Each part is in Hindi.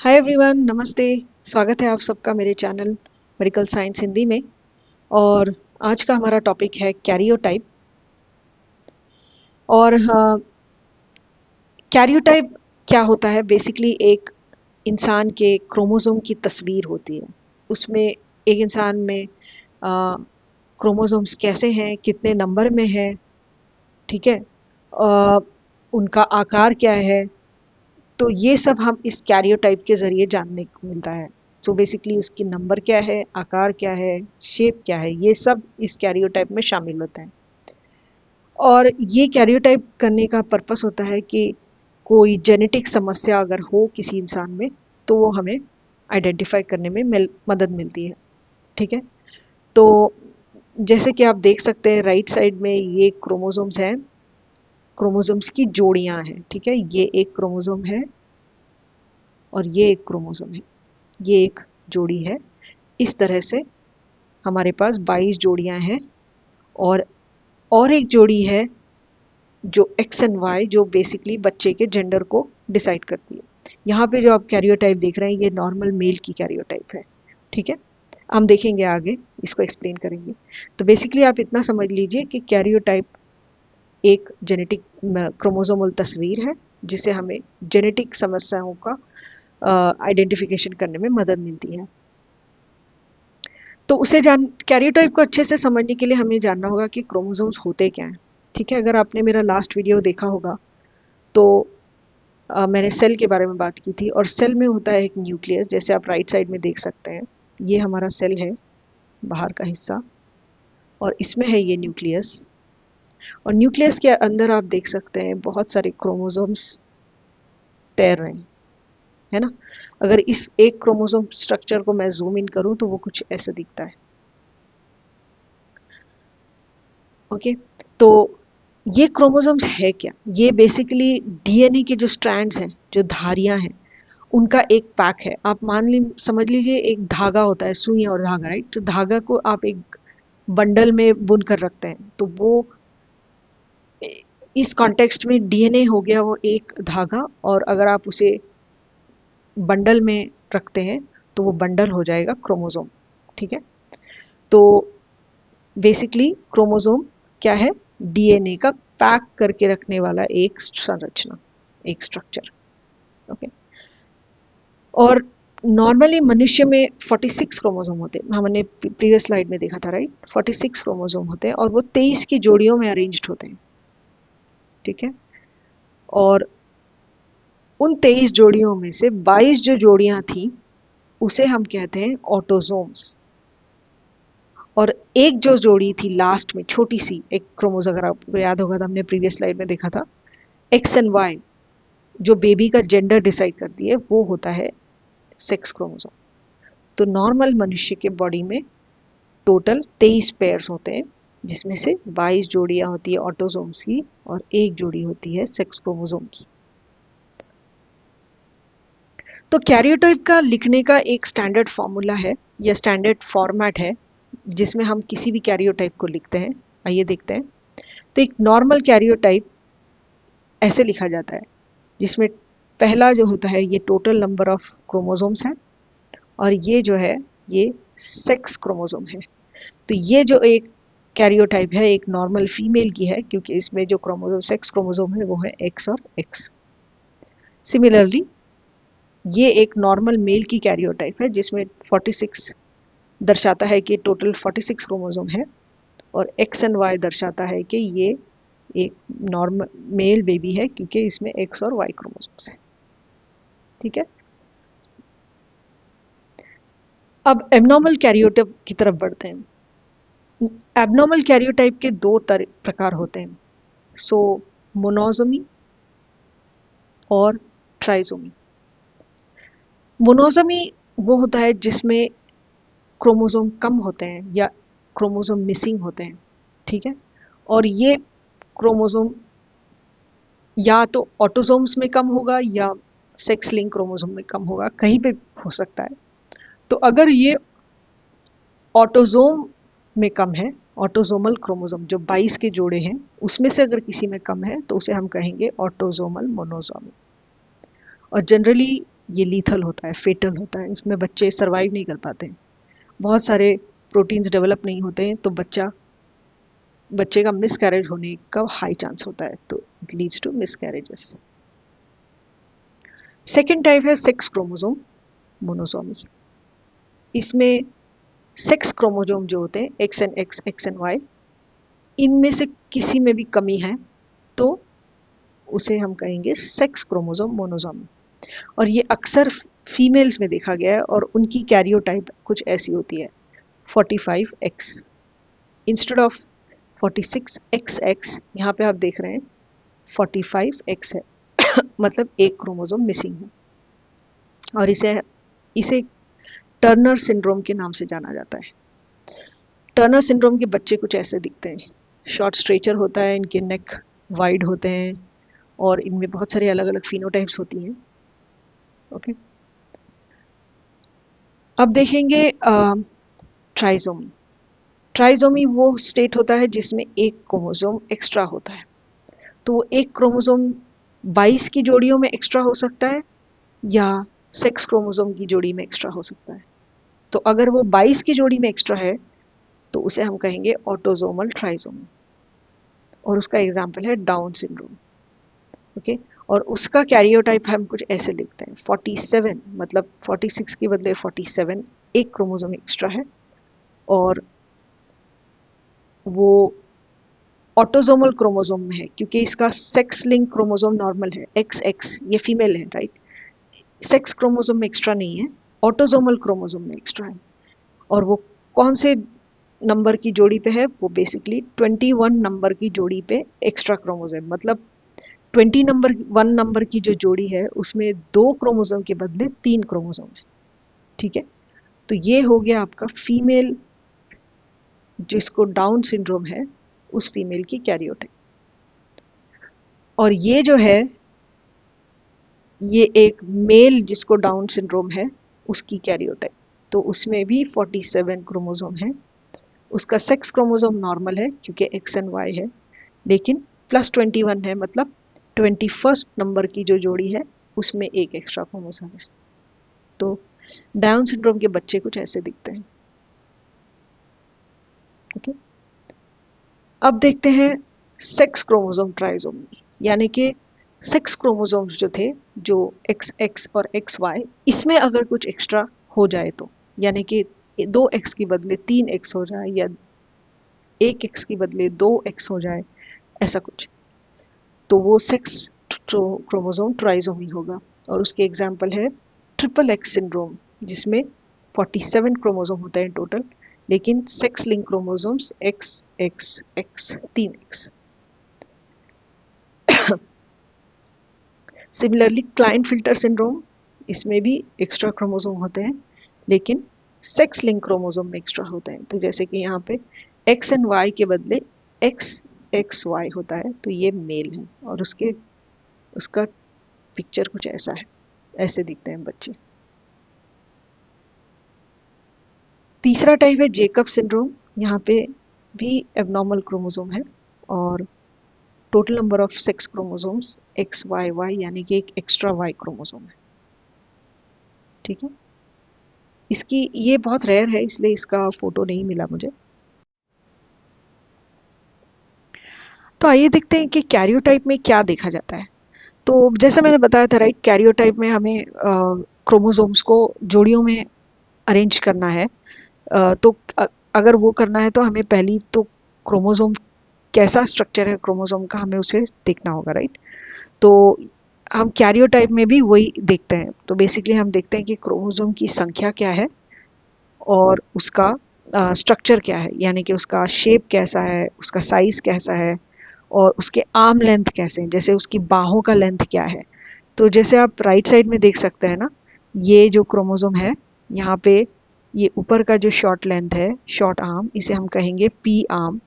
हाय एवरीवन, नमस्ते। स्वागत है आप सबका मेरे चैनल मेडिकल साइंस हिंदी में। और आज का हमारा टॉपिक है कैरियोटाइप। और कैरियोटाइप क्या होता है? बेसिकली एक इंसान के क्रोमोसोम की तस्वीर होती है। उसमें एक इंसान में क्रोमोसोम्स कैसे हैं, कितने नंबर में है, ठीक है, उनका आकार क्या है, तो ये सब हम इस कैरियोटाइप के ज़रिए जानने को मिलता है। सो बेसिकली उसकी नंबर क्या है, आकार क्या है, शेप क्या है, ये सब इस कैरियोटाइप में शामिल होता है। और ये कैरियोटाइप करने का पर्पस होता है कि कोई जेनेटिक समस्या अगर हो किसी इंसान में तो वो हमें आइडेंटिफाई करने में मदद मिलती है। ठीक है, तो जैसे कि आप देख सकते हैं राइट साइड में ये क्रोमोसोम्स हैं, क्रोमोसोम्स की जोड़ियां हैं। ठीक है, ये एक क्रोमोसोम है और ये एक क्रोमोसोम है, ये एक जोड़ी है। इस तरह से हमारे पास 22 जोड़ियां हैं। और एक जोड़ी है जो एक्स एंड वाई, जो बेसिकली बच्चे के जेंडर को डिसाइड करती है। यहाँ पे जो आप कैरियोटाइप देख रहे हैं ये नॉर्मल मेल की कैरियोटाइप है। ठीक है, हम देखेंगे आगे, इसको एक्सप्लेन करेंगे। तो बेसिकली आप इतना समझ लीजिए कि कैरियोटाइप एक जेनेटिक क्रोमोसोमल तस्वीर है जिसे हमें जेनेटिक समस्याओं का आइडेंटिफिकेशन करने में मदद मिलती है। तो उसे जान कैरियोटाइप को अच्छे से समझने के लिए हमें जानना होगा कि क्रोमोसोम्स होते क्या हैं। ठीक है, अगर आपने मेरा लास्ट वीडियो देखा होगा तो मैंने सेल के बारे में बात की थी। और सेल में होता है एक न्यूक्लियस, जैसे आप राइट साइड में देख सकते हैं। ये हमारा सेल है, बाहर का हिस्सा, और इसमें है ये न्यूक्लियस। और न्यूक्लियस के अंदर आप देख सकते हैं बहुत सारे क्रोमोसोम्स तैर रहे हैं, है ना। अगर इस एक क्रोमोसोम स्ट्रक्चर को मैं जूम इन करूं तो वो कुछ ऐसा दिखता है। ओके, तो ये क्रोमोसोम्स है क्या? ये बेसिकली डीएनए के जो स्ट्रैंड्स हैं, जो धारियां हैं, उनका एक पैक है। आप समझ लीजिए एक धागा होता है, सुई और धागा, राइट। तो धागा को आप एक बंडल में बुन कर रखते हैं तो वो इस कॉन्टेक्स्ट में डीएनए हो गया वो एक धागा। और अगर आप उसे बंडल में रखते हैं तो वो बंडल हो जाएगा क्रोमोसोम। ठीक है, तो बेसिकली क्रोमोसोम क्या है? डीएनए का पैक करके रखने वाला एक संरचना, एक स्ट्रक्चर। ओके, और नॉर्मली मनुष्य में 46 क्रोमोसोम होते हैं। हमने प्रीवियस स्लाइड में देखा था, राइट। 46 क्रोमोसोम होते हैं और वो 23 की जोड़ियों में अरेंज्ड होते हैं। ठीक है, और उन 23 जोड़ियों में से 22 जो जोड़ियां थी उसे हम कहते हैं ऑटोजोम्स। और एक जो जोड़ी थी लास्ट में, छोटी सी एक क्रोमोसोम, अगर आपको याद होगा तो हमने प्रीवियस स्लाइड में देखा था, एक्स एंड वाई, जो बेबी का जेंडर डिसाइड करती है, वो होता है सेक्स क्रोमोसोम। तो नॉर्मल मनुष्य के बॉडी में टोटल 23 पेयर्स होते हैं, जिसमें से 22 जोड़ियां होती है ऑटोसोम्स की और एक जोड़ी होती है सेक्स क्रोमोसोम की। तो कैरियोटाइप का लिखने का एक स्टैंडर्ड फॉर्मूला है या स्टैंडर्ड फॉर्मेट है जिसमें हम किसी भी कैरियोटाइप को लिखते हैं। आइए देखते हैं। तो एक नॉर्मल कैरियोटाइप ऐसे लिखा जाता है, जिसमें पहला जो होता है ये टोटल नंबर ऑफ क्रोमोसोम्स है, और ये जो है ये सेक्स क्रोमोसोम है। तो ये जो एक कैरियोटाइप है एक नॉर्मल फीमेल की है, क्योंकि इसमें जो क्रोमोसोम सेक्स क्रोमोसोम है वो है एक्स और एक्स। सिमिलरली ये एक नॉर्मल मेल की कैरियोटाइप है जिसमें 46 दर्शाता है कि टोटल 46 क्रोमोसोम है, और एक्स एंड वाई दर्शाता है कि ये एक नॉर्मल मेल बेबी है क्योंकि इसमें एक्स और वाई क्रोमोसोम्स है। ठीक है, अब एबनॉर्मल कैरियोटाइप की तरफ बढ़ते हैं। एबनॉर्मल कैरियोटाइप के दो प्रकार होते हैं, सो मोनोसोमी और ट्राइसोमी। मोनोसोमी वो होता है जिसमें क्रोमोसोम कम होते हैं या क्रोमोसोम मिसिंग होते हैं। ठीक है, और ये क्रोमोसोम या तो ऑटोसोम्स में कम होगा या सेक्स लिंक क्रोमोसोम में कम होगा, कहीं पे हो सकता है। तो अगर ये ऑटोसोम में कम है, ऑटोसोमल क्रोमोसोम जो 22 के जोड़े हैं उसमें से अगर किसी में कम है तो उसे हम कहेंगे ऑटोसोमल मोनोसोमी। और जनरली ये लीथल होता है, फेटल होता है, इसमें बच्चे सर्वाइव नहीं कर पाते हैं, बहुत सारे प्रोटीन्स डेवलप नहीं होते हैं, तो बच्चे का मिसकैरेज होने का हाई चांस होता है, तो it leads to miscarriages. Second type है सेक्स क्रोमोसोम मोनोसोमी। इसमें सेक्स क्रोमोसोम जो होते हैं एक्स एंड वाई, इनमें से किसी में भी कमी है तो उसे हम कहेंगे सेक्स क्रोमोसोम मोनोसोमी। और ये अक्सर फीमेल्स में देखा गया है और उनकी कैरियोटाइप कुछ ऐसी होती है 45X इंस्टेड ऑफ 46XX। यहाँ पे आप देख रहे हैं 45X है मतलब एक क्रोमोसोम मिसिंग है, और इसे टर्नर सिंड्रोम के नाम से जाना जाता है। टर्नर सिंड्रोम के बच्चे कुछ ऐसे दिखते हैं, शॉर्ट स्ट्रेचर होता है, इनके नेक वाइड होते हैं और इनमें बहुत सारे अलग अलग फिनोटाइप्स होती हैं। ओके, अब देखेंगे ट्राइजोमी। ट्राइजोमी वो स्टेट होता है जिसमें एक क्रोमोसोम एक्स्ट्रा होता है। तो वो एक क्रोमोसोम 22 की जोड़ियों में एक्स्ट्रा हो सकता है या सेक्स क्रोमोसोम की जोड़ी में एक्स्ट्रा हो सकता है। तो अगर वो 22 की जोड़ी में एक्स्ट्रा है तो उसे हम कहेंगे ऑटोसोमल ट्राइजोमी, और उसका एग्जाम्पल है डाउन सिंड्रोम। ओके, और उसका कैरियोटाइप हम कुछ ऐसे लिखते हैं 47, मतलब 46 के बदले 47, एक क्रोमोसोम एक्स्ट्रा है, और वो ऑटोसोमल क्रोमोसोम में है क्योंकि इसका सेक्स लिंक क्रोमोसोम नॉर्मल है, XX, ये फीमेल है, राइट। सेक्स क्रोमोसोम में एक्स्ट्रा नहीं है, ऑटोसोमल क्रोमोसोम में एक्स्ट्रा है। और वो कौन से नंबर की जोड़ी पे है? वो बेसिकली 21 नंबर की जोड़ी पे एक्स्ट्रा क्रोमोसोम, मतलब 21 नंबर की जो जोड़ी है उसमें 2 क्रोमोसोम के बदले 3 क्रोमोसोम है। ठीक है, तो ये हो गया आपका फीमेल जिसको डाउन सिंड्रोम है, उस फीमेल की कैरियोटाइप। और ये जो है ये एक मेल जिसको डाउन सिंड्रोम है उसकी कैरियोटाइप, तो उसमें भी 47 क्रोमोसोम है। उसका सेक्स क्रोमोसोम नॉर्मल है क्योंकि X एंड Y है, लेकिन प्लस 21 है, मतलब 21 नंबर की जो जोड़ी है उसमें एक एक्स्ट्रा क्रोमोसोम है। तो डाउन सिंड्रोम के बच्चे कुछ ऐसे दिखते हैं। ओके, अब देखते हैं सेक्स क्रोमोसोम ट्राइसोमी, यानी कि सेक्स क्रोमोसोम्स जो थे, जो XX और XY, इसमें अगर कुछ एक्स्ट्रा हो जाए तो, यानी कि 2X की बदले 3X हो जाए या 1X की बदले 2X हो जाए, ऐसा कुछ, तो वो सेक्स क्रोमोसोम ट्राइसोमी होगा। और उसके एग्जाम्पल है XXX सिंड्रोम, जिसमें 47 क्रोमोसोम होते हैं टोटल, लेकिन sex link chromosomes XXX 3X। Similarly Klinefelter syndrome, इसमें भी एक्स्ट्रा क्रोमोसोम होते हैं लेकिन सेक्स लिंक क्रोमोसोम में एक्स्ट्रा होते हैं। तो जैसे कि यहाँ पे X एंड Y के बदले XXY होता है, तो ये मेल है, और उसका पिक्चर कुछ ऐसा है, ऐसे दिखते हैं बच्चे। तीसरा टाइप है जेकब सिंड्रोम। यहाँ पे भी एबनॉर्मल क्रोमोसोम है और total number of sex chromosomes XYY, यानी कि एक एक्स्ट्रा Y क्रोमोसोम है। ठीक है, इसकी ये बहुत रेयर है इसलिए इसका फोटो नहीं मिला मुझे। तो आइए देखते हैं कि कैरियोटाइप में क्या देखा जाता है। तो जैसे मैंने बताया था, राइट, कैरियोटाइप में हमें क्रोमोसोम्स को जोड़ियों में अरेंज करना है। तो अगर वो करना है तो हमें पहली तो क्रोमोसोम कैसा स्ट्रक्चर है क्रोमोसोम का, हमें उसे देखना होगा, राइट। तो हम कैरियोटाइप में भी वही देखते हैं। तो बेसिकली हम देखते हैं कि क्रोमोसोम की संख्या क्या है और उसका स्ट्रक्चर क्या है, यानी कि उसका शेप कैसा है, उसका साइज कैसा है, और उसके आर्म लेंथ कैसे हैं, जैसे उसकी बाहों का लेंथ क्या है। तो जैसे आप राइट साइड में देख सकते हैं ना, ये जो क्रोमोसोम है, यहाँ पे ये ऊपर का जो शॉर्ट लेंथ है, शॉर्ट आर्म, इसे हम कहेंगे पी आर्म,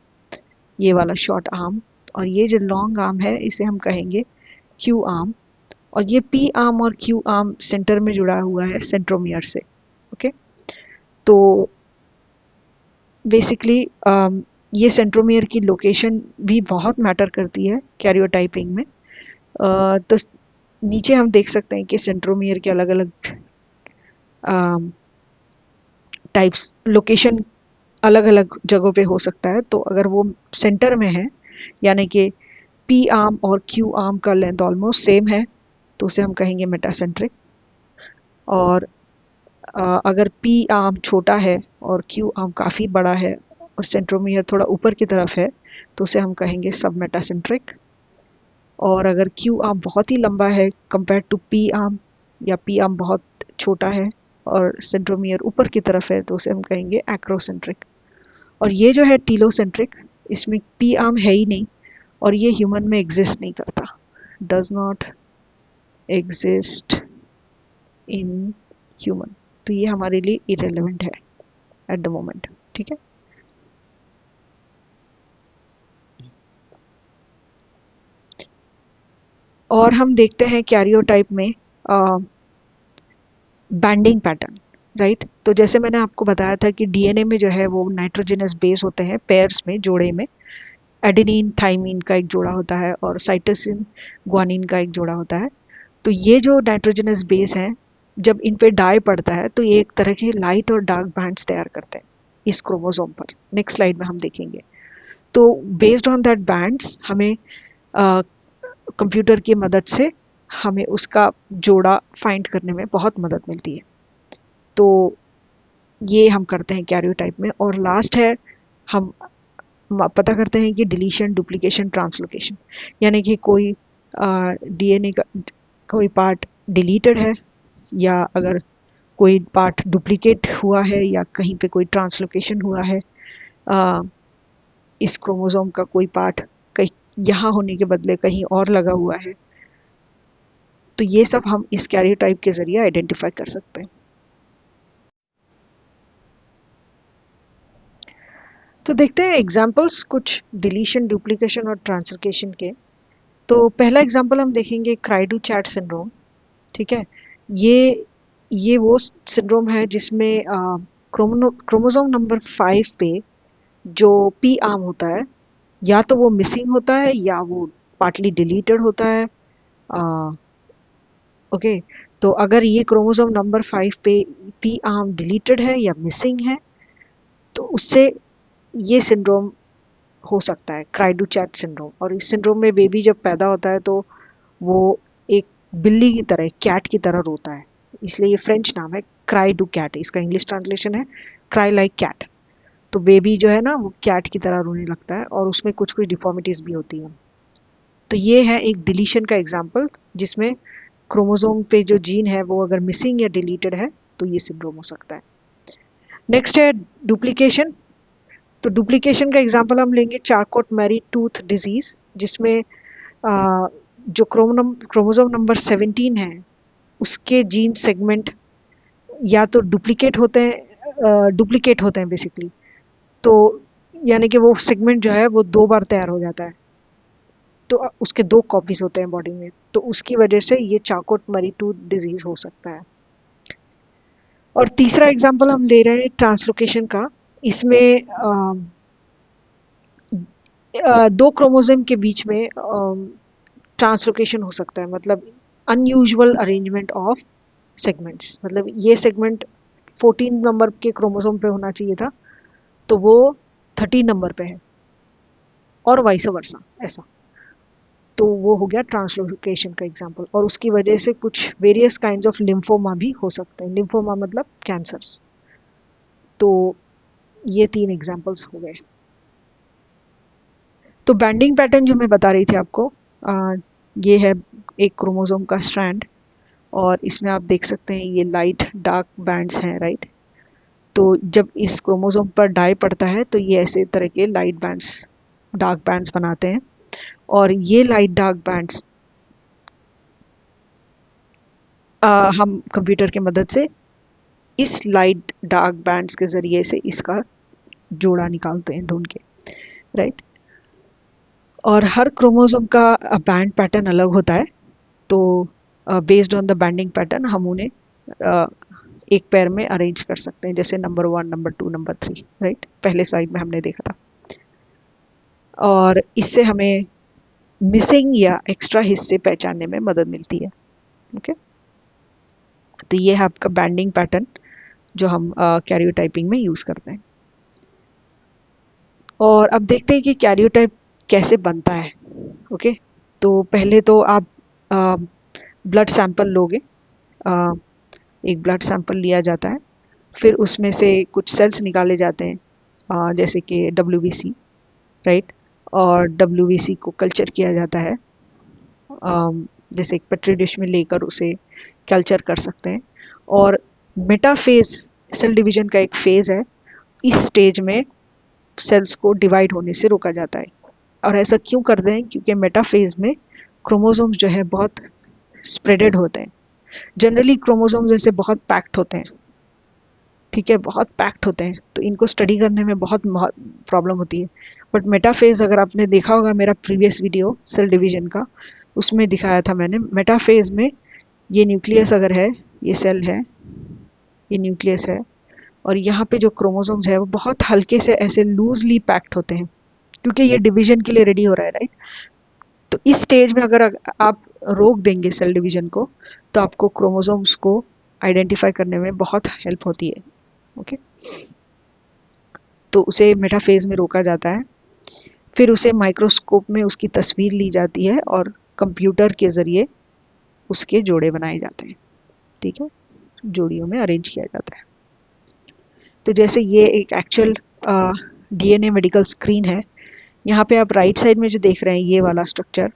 ये वाला शॉर्ट आर्म। और ये जो लॉन्ग आर्म है इसे हम कहेंगे क्यू आर्म। और ये पी आर्म और क्यू आर्म सेंटर में जुड़ा हुआ है सेंट्रोमियर से। ओके, तो बेसिकली ये सेंट्रोमियर की लोकेशन भी बहुत मैटर करती है कैरियोटाइपिंग में। तो नीचे हम देख सकते हैं कि सेंट्रोमियर के अलग अलग टाइप्स, लोकेशन अलग अलग जगहों पे हो सकता है। तो अगर वो सेंटर में है, यानी कि पी आर्म और क्यू आर्म का लेंथ ऑलमोस्ट सेम है, तो उसे हम कहेंगे मेटासेंट्रिक। और अगर पी आर्म छोटा है और क्यू आर्म काफ़ी बड़ा है और सेंट्रोमियर थोड़ा ऊपर की तरफ है, तो उसे हम कहेंगे सब मेटासेंट्रिक। और अगर क्यू आर्म बहुत ही लंबा है कंपेयर टू पी आर्म, या पी आर्म बहुत छोटा है और सेंट्रोमियर ऊपर की तरफ है, तो उसे हम कहेंगे एक्रोसेंट्रिक। और ये जो है टीलोसेंट्रिक, इसमें पी आर्म है ही नहीं और ये ह्यूमन में एग्जिस्ट नहीं करता, does not exist in human. तो ये हमारे लिए इरेलीवेंट है एट द मोमेंट। ठीक है, और हम देखते हैं कैरियोटाइप में बैंडिंग पैटर्न, राइट। तो जैसे मैंने आपको बताया था कि डीएनए में जो है वो नाइट्रोजनस बेस होते हैं पेयर्स में, जोड़े में। एडेनिन थाइमिन का एक जोड़ा होता है और साइटोसिन ग्वानिन का एक जोड़ा होता है। तो ये जो नाइट्रोजनस बेस हैं, जब इन पे डाई पड़ता है तो ये एक तरह के लाइट और डार्क बैंड्स तैयार करते हैं इस क्रोमोसोम पर। नेक्स्ट स्लाइड में हम देखेंगे। तो बेस्ड ऑन दैट बैंड्स हमें कंप्यूटर की मदद से हमें उसका जोड़ा फाइंड करने में बहुत मदद मिलती है। तो ये हम करते हैं कैरियोटाइप में। और लास्ट है, हम पता करते हैं कि डिलीशन, डुप्लीकेशन, ट्रांसलोकेशन, यानी कि कोई डीएनए का कोई पार्ट डिलीटेड है, या अगर कोई पार्ट डुप्लीकेट हुआ है, या कहीं पे कोई ट्रांसलोकेशन हुआ है, आ, इस क्रोमोसोम का कोई पार्ट कहीं यहाँ होने के बदले कहीं और लगा हुआ है। तो ये सब हम इस कैरियोटाइप के जरिए आइडेंटिफाई कर सकते हैं। तो देखते हैं एग्जांपल्स कुछ डिलीशन, डुप्लीकेशन और ट्रांसलोकेशन के। तो पहला एग्जांपल हम देखेंगे क्राइडू चैट सिंड्रोम। ठीक है, ये वो सिंड्रोम है जिसमें क्रोमोसोम नंबर 5 पे जो पी आर्म होता है, या तो वो मिसिंग होता है या वो पार्टली डिलीटेड होता है। ओके, तो अगर ये क्रोमोसोम नंबर 5 पे पी आर्म डिलीटेड है या मिसिंग है, तो उससे ये सिंड्रोम हो सकता है, क्राइडू चैट सिंड्रोम। और इस सिंड्रोम में बेबी जब पैदा होता है तो वो एक बिल्ली की तरह, कैट की तरह रोता है, इसलिए ये फ्रेंच नाम है क्राई डू कैट। इसका इंग्लिश ट्रांसलेशन है क्राई लाइक कैट। तो बेबी जो है ना वो कैट की तरह रोने लगता है और उसमें कुछ कुछ डिफॉर्मिटीज भी होती हैं। तो ये है एक डिलीशन का एग्जाम्पल, जिसमें क्रोमोसोम पे जो जीन है वो अगर मिसिंग या डिलीटेड है तो ये सिंड्रोम हो सकता है। नेक्स्ट है डुप्लीकेशन। तो डुप्लीकेशन का एग्जाम्पल हम लेंगे चारकोट मैरी टूथ डिजीज, जिसमें जो क्रोमोसोम नंबर 17 है उसके जीन सेगमेंट या तो डुप्लीकेट होते हैं बेसिकली। तो यानी कि वो सेगमेंट जो है वो 2 बार तैयार हो जाता है, तो उसके 2 कॉपीज होते हैं बॉडी में, तो उसकी वजह से ये चाकोट मरी टूथ डिजीज हो सकता है। और तीसरा एग्जांपल हम ले रहे हैं ट्रांसलोकेशन का। इसमें 2 क्रोमोसोम के बीच में ट्रांसलोकेशन हो सकता है, मतलब अनयूजुअल अरेंजमेंट ऑफ सेगमेंट्स। मतलब ये सेगमेंट 14 नंबर के क्रोमोसोम पे होना चाहिए था, तो वो 13 नंबर पे है, और वाइस वर्सा ऐसा। तो वो हो गया ट्रांसलोकेशन का एग्जांपल। और उसकी वजह से कुछ वेरियस काइंड्स ऑफ लिम्फोमा भी हो सकते हैं। लिम्फोमा मतलब कैंसर्स। तो ये 3 एग्जांपल्स हो गए। तो बैंडिंग पैटर्न जो मैं बता रही थी आपको, ये है एक क्रोमोसोम का स्ट्रैंड, और इसमें आप देख सकते हैं ये लाइट डार्क बैंड्स हैं, राइट। तो जब इस क्रोमोसोम पर डाई पड़ता है तो ये ऐसे तरह के लाइट बैंड्स, डार्क बैंड्स बनाते हैं। और ये लाइट डार्क बैंड्स हम कंप्यूटर की मदद से इस लाइट डार्क बैंड्स के ज़रिए से इसका जोड़ा निकालते हैं ढूंढ के, राइट। और हर क्रोमोसोम का बैंड पैटर्न अलग होता है। तो based on the banding pattern हम उन्हें एक पेयर में अरेंज कर सकते हैं, जैसे नंबर 1, नंबर 2, नंबर 3, राइट। पहले स्लाइड में हमने देखा था। और इससे हमें मिसिंग या एक्स्ट्रा हिस्से पहचानने में मदद मिलती है। तो ये है आपका बैंडिंग पैटर्न जो हम कैरियोटाइपिंग में यूज़ करते हैं। और अब देखते हैं कि कैरियोटाइप कैसे बनता है। ओके, तो पहले तो आप ब्लड सैंपल लोगे। अ, एक ब्लड सैंपल लिया जाता है, फिर उसमें से कुछ सेल्स निकाले जाते हैं, जैसे कि WBC, राइट। और WBC को कल्चर किया जाता है, जैसे एक पेट्री डिश में लेकर उसे कल्चर कर सकते हैं। और मेटाफेज सेल डिवीजन का एक फेज है, इस स्टेज में सेल्स को डिवाइड होने से रोका जाता है। और ऐसा क्यों करते हैं? क्योंकि मेटाफेज में क्रोमोसोम्स जो है बहुत स्प्रेडेड होते हैं। जनरली क्रोमोसोम्स जैसे बहुत पैक्ड होते हैं, ठीक है, बहुत पैक्ड होते हैं, तो इनको स्टडी करने में बहुत प्रॉब्लम होती है। बट मेटाफेज, अगर आपने देखा होगा मेरा प्रीवियस वीडियो सेल डिवीजन का, उसमें दिखाया था मैंने मेटाफेज में ये न्यूक्लियस अगर है, ये सेल है, ये न्यूक्लियस है, और यहाँ पे जो क्रोमोसोम्स है वो बहुत हल्के से ऐसे लूजली पैक्ड होते हैं, क्योंकि ये डिवीजन के लिए रेडी हो रहा है, राइट। तो इस स्टेज में अगर आप रोक देंगे सेल डिवीजन को, तो आपको क्रोमोसोम्स को आइडेंटिफाई करने में बहुत हेल्प होती है। ओके, तो उसे मेटाफेज में रोका जाता है, फिर उसे माइक्रोस्कोप में उसकी तस्वीर ली जाती है और कंप्यूटर के ज़रिए उसके जोड़े बनाए जाते हैं, ठीक है, जोड़ियों में अरेंज किया जाता है। तो जैसे ये एक एक्चुअल DNA मेडिकल स्क्रीन है। यहाँ पे आप राइट साइड में जो देख रहे हैं ये वाला स्ट्रक्चर,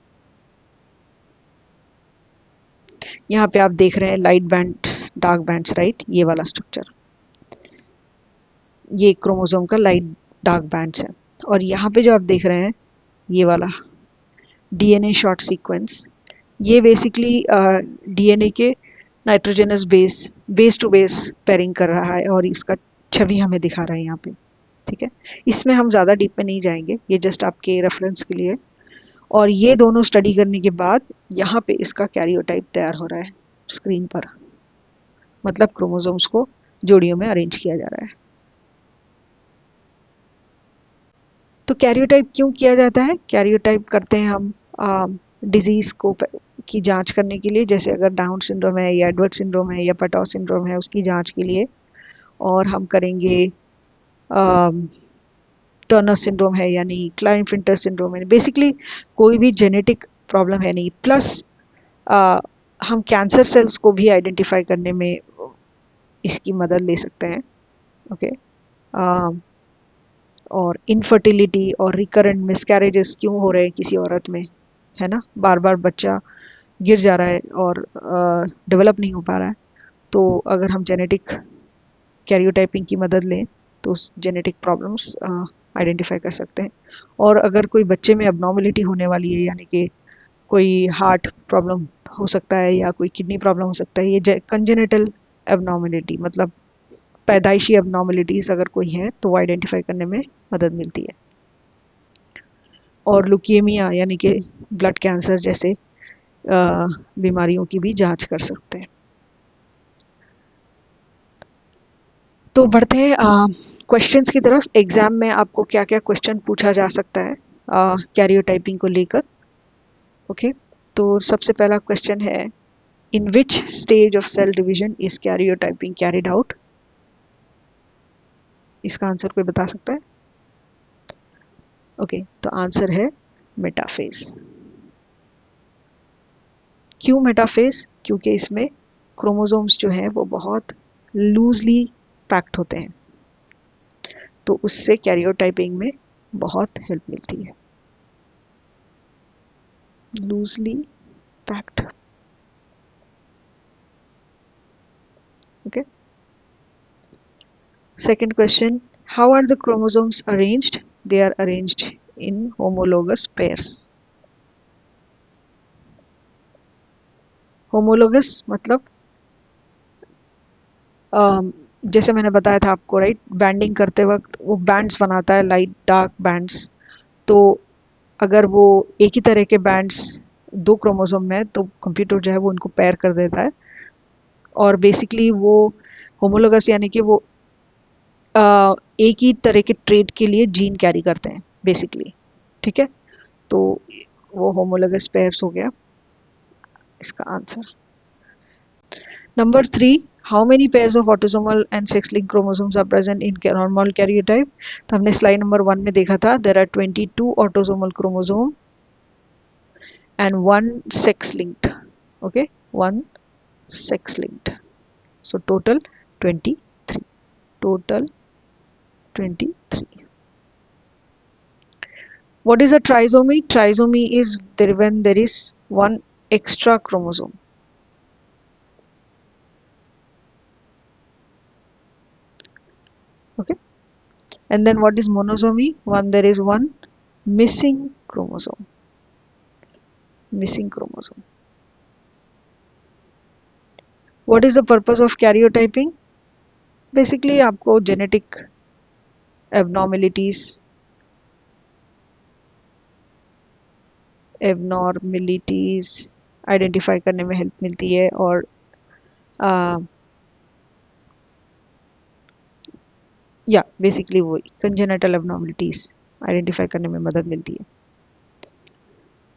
यहाँ पे आप देख रहे हैं light bands, dark bands, right, ये वाला स्ट्रक्चर, ये क्रोमोसोम का लाइट डार्क बैंड्स है। और यहाँ पे जो आप देख रहे हैं ये वाला DNA शॉर्ट सीक्वेंस, ये बेसिकली DNA के nitrogenous base to base pairing कर रहा है, और इसका छवि हमें दिखा रहा है यहाँ पे, ठीक है। इसमें हम ज़्यादा डीप में नहीं जाएंगे, ये जस्ट आपके रेफरेंस के लिए। और ये दोनों स्टडी करने के बाद यहाँ पे इसका कैरियोटाइप तैयार हो रहा है स्क्रीन पर, मतलब क्रोमोसोम्स को जोड़ियों में अरेंज किया जा रहा है। तो कैरियोटाइप क्यों किया जाता है? कैरियोटाइप करते हैं हम डिजीज़ को की जांच करने के लिए, जैसे अगर डाउन सिंड्रोम है या एडवर्ड सिंड्रोम है या पटॉ सिंड्रोम है, उसकी जांच के लिए। और हम करेंगे टर्नर सिंड्रोम है यानी क्लाइनफिल्टर सिंड्रोम है, बेसिकली कोई भी जेनेटिक प्रॉब्लम है नहीं। प्लस हम कैंसर सेल्स को भी आइडेंटिफाई करने में इसकी मदद ले सकते हैं। ओके, और इनफर्टिलिटी और रिकरेंट मिसकैरेजेस क्यों हो रहे हैं किसी औरत में, है ना, बार बार बच्चा गिर जा रहा है और डेवलप नहीं हो पा रहा है, तो अगर हम जेनेटिक कैरियोटाइपिंग की मदद लें तो उस जेनेटिक प्रॉब्लम्स आइडेंटिफाई कर सकते हैं। और अगर कोई बच्चे में एबनॉर्मलिटी होने वाली है, यानी कि कोई हार्ट प्रॉब्लम हो सकता है या कोई किडनी प्रॉब्लम हो सकता है, ये कंजेनिटल एबनॉर्मलिटी, मतलब पैदाइशी एबनॉर्मलिटीज़ अगर कोई है तो वो आइडेंटिफाई करने में मदद मिलती है। और लुकेमिया यानी कि ब्लड कैंसर जैसे बीमारियों की भी जांच कर सकते हैं। तो बढ़ते हैं क्वेश्चंस की तरफ। एग्जाम में आपको क्या क्या क्वेश्चन पूछा जा सकता है कैरियोटाइपिंग को लेकर। ओके, तो सबसे पहला क्वेश्चन है, in which stage of cell division is karyotyping carried out? इसका आंसर कोई बता सकता है? ओके, तो आंसर है मेटाफेज। क्यों मेटाफेज? क्योंकि इसमें क्रोमोसोम्स जो हैं वो बहुत लूजली पैक्ड होते हैं, तो उससे कैरियोटाइपिंग में बहुत हेल्प मिलती है। Loosely packed. Okay, second question, how are the chromosomes arranged? They are arranged in homologous pairs. Homologous मतलब जैसे मैंने बताया था आपको, राइट, बैंडिंग करते वक्त वो बैंड्स बनाता है, लाइट डार्क बैंड्स। तो अगर वो एक ही तरह के बैंड्स दो क्रोमोसोम में, तो कंप्यूटर जो है वो उनको पेयर कर देता है। और बेसिकली वो होमोलोगस यानी कि वो एक ही तरह के ट्रेट के लिए जीन कैरी करते हैं बेसिकली, ठीक है। तो वो होमोलोगस पेयर्स हो गया इसका answer. Number 3, how many pairs of autosomal and sex-linked chromosomes are present in normal karyotype? तो हमने slide number 1 में देखा था, there are 22 autosomal chromosome and 1 sex-linked. Okay, 1 sex-linked. So total 23. Total 23. What is a trisomy? Trisomy is there when there is one extra chromosome. Okay. And then what is monosomy? When there is one missing chromosome. Missing chromosome. What is the purpose of karyotyping? Basically आपको genetic abnormalities आइडेंटिफाई करने में हेल्प मिलती है और या बेसिकली वही कंजेनिटल एबनॉर्मलिटीज आइडेंटिफाई करने में मदद मिलती है.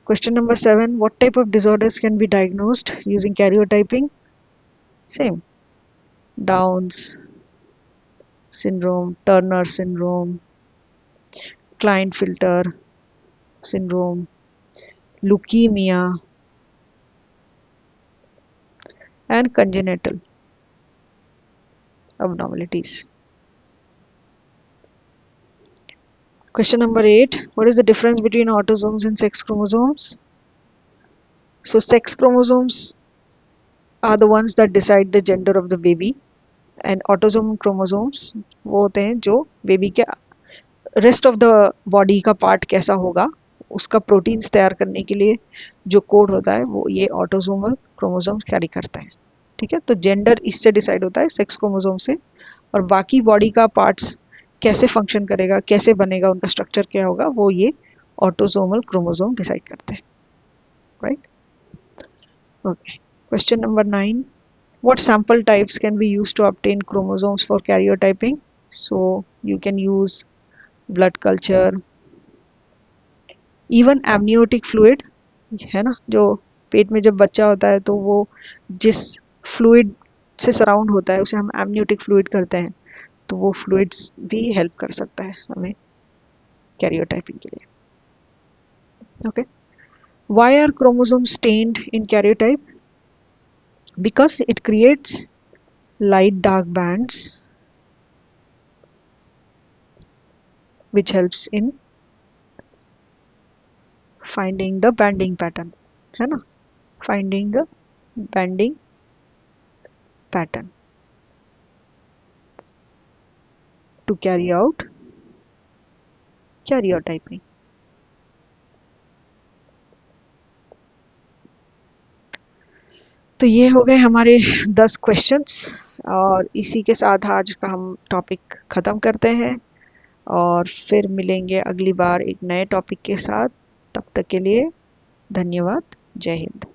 Question number 7, what type of disorders can be diagnosed using karyotyping? Same, Downs syndrome, Turner syndrome, Klinefelter syndrome, leukemia, and congenital abnormalities. Question number 8, what is the difference between autosomes and sex chromosomes? So sex chromosomes are the ones that decide the gender of the baby and autosomal chromosomes वो होते हैं जो बेबी के रेस्ट ऑफ द बॉडी का पार्ट कैसा होगा उसका प्रोटीन्स तैयार करने के लिए जो कोड होता है वो ये ऑटोसोमल क्रोमोसोम्स कैरी करते हैं. ठीक है, तो जेंडर इससे डिसाइड होता है सेक्स क्रोमोसोम से, और बाकी बॉडी का पार्ट्स कैसे फंक्शन करेगा, कैसे बनेगा, उनका स्ट्रक्चर क्या होगा, वो ये ऑटोसोमल क्रोमोसोम डिसाइड करते हैं. Right. Okay. Question number 9, what sample types can be used to obtain chromosomes for karyotyping? So you can use blood culture, even amniotic fluid, है ना, जो पेट में जब बच्चा होता है तो वो जिस फ्लूइड से सराउंड होता है उसे हम amniotic fluid करते हैं, तो वो फ्लूइड्स भी हेल्प कर सकता है हमें karyotyping के लिए. Okay. Why are chromosomes stained in karyotype? Because it creates light dark bands which helps in finding the banding pattern, है ना, finding the banding pattern to carry out karyotyping. तो ये हो गए हमारे 10 क्वेश्चंस और इसी के साथ आज का हम टॉपिक ख़त्म करते हैं और फिर मिलेंगे अगली बार एक नए टॉपिक के साथ. तब तक के लिए धन्यवाद. जय हिंद.